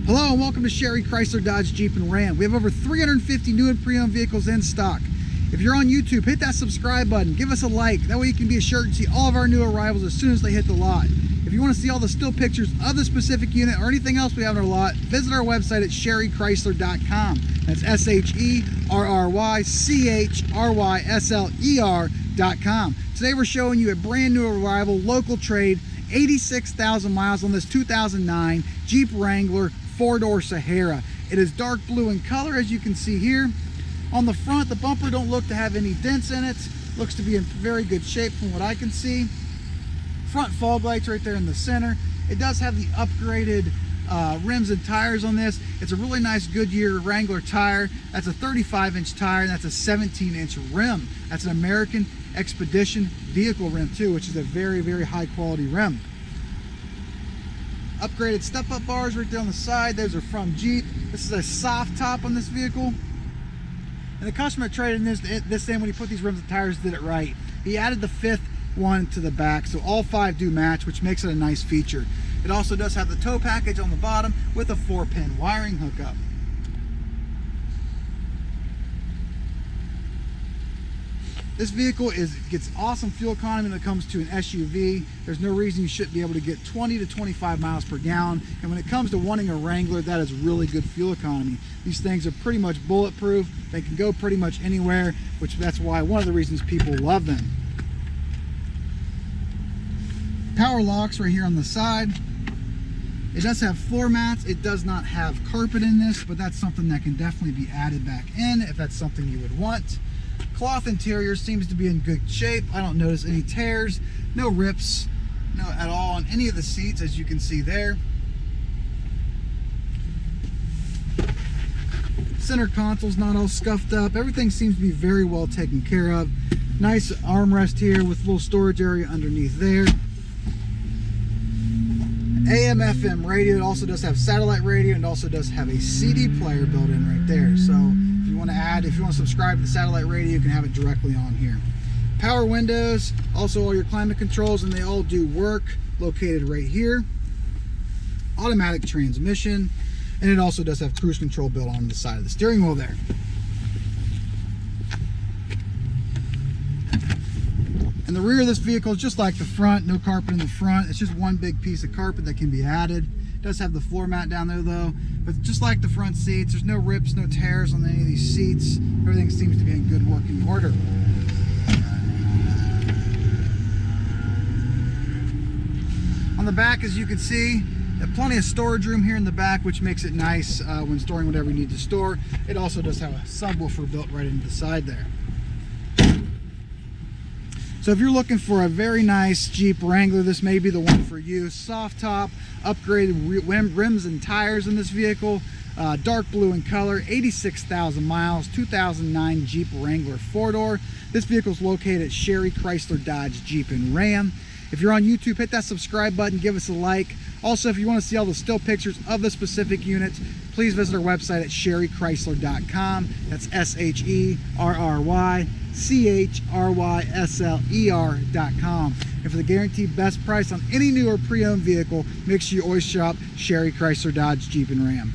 Hello and welcome to Sherry Chrysler Dodge Jeep and Ram. We have over 350 new and pre-owned vehicles in stock. If you're on YouTube, hit that subscribe button, give us a like. That way you can be assured to see all of our new arrivals as soon as they hit the lot. If you want to see all the still pictures of the specific unit or anything else we have in our lot, visit our website at sherrychrysler.com. That's SHERRYCHRYSLER.com. Today we're showing you a brand new arrival, local trade, 86,000 miles on this 2009 Jeep Wrangler 4-door Sahara. It is dark blue in color, as you can see here. On the front, the bumper don't look to have any dents in it. Looks to be in very good shape from what I can see. Front fog lights right there in the center. It does have the upgraded rims and tires on this. It's a really nice Goodyear Wrangler tire. That's a 35-inch tire, and that's a 17-inch rim. That's an American Expedition vehicle rim too, which is a very, very high quality rim. Upgraded step-up bars right there on the side. Those are from Jeep. This is a soft top on this vehicle. And the customer traded this in when he put these rims and tires, did it right. He added the fifth one to the back, so all five do match, which makes it a nice feature. It also does have the tow package on the bottom with a 4-pin wiring hookup. This vehicle gets awesome fuel economy when it comes to an SUV. There's no reason you shouldn't be able to get 20 to 25 miles per gallon. And when it comes to wanting a Wrangler, that is really good fuel economy. These things are pretty much bulletproof. They can go pretty much anywhere, that's why one of the reasons people love them. Power locks right here on the side. It does have floor mats. It does not have carpet in this, but that's something that can definitely be added back in if that's something you would want. Cloth interior seems to be in good shape. I don't notice any tears, no rips, no at all on any of the seats, as you can see there. Center console's not all scuffed up. Everything seems to be very well taken care of. Nice armrest here with a little storage area underneath there. AM FM radio. It also does have satellite radio, and also does have a CD player built in right there. So if you want to subscribe to the satellite radio, you can have it directly on here. Power windows, also all your climate controls, and they all do work, located right here. Automatic transmission, and it also does have cruise control built onto the side of the steering wheel there. And the rear of this vehicle is just like the front, no carpet in the front. It's just one big piece of carpet that can be added. It does have the floor mat down there though, but just like the front seats, there's no rips, no tears on any of these seats. Everything seems to be in good working order. On the back, as you can see, plenty of storage room here in the back, which makes it nice when storing whatever you need to store. It also does have a subwoofer built right into the side there. So if you're looking for a very nice Jeep Wrangler, this may be the one for you. Soft top, upgraded rims and tires in this vehicle, dark blue in color, 86,000 miles, 2009 Jeep Wrangler 4-door. This vehicle is located at Sherry Chrysler Dodge Jeep and Ram. If you're on YouTube, hit that subscribe button, give us a like. Also, if you want to see all the still pictures of the specific units, please visit our website at sherrychrysler.com. That's SHERRYCHRYSLER.com. And for the guaranteed best price on any new or pre-owned vehicle, make sure you always shop Sherry Chrysler Dodge Jeep and Ram.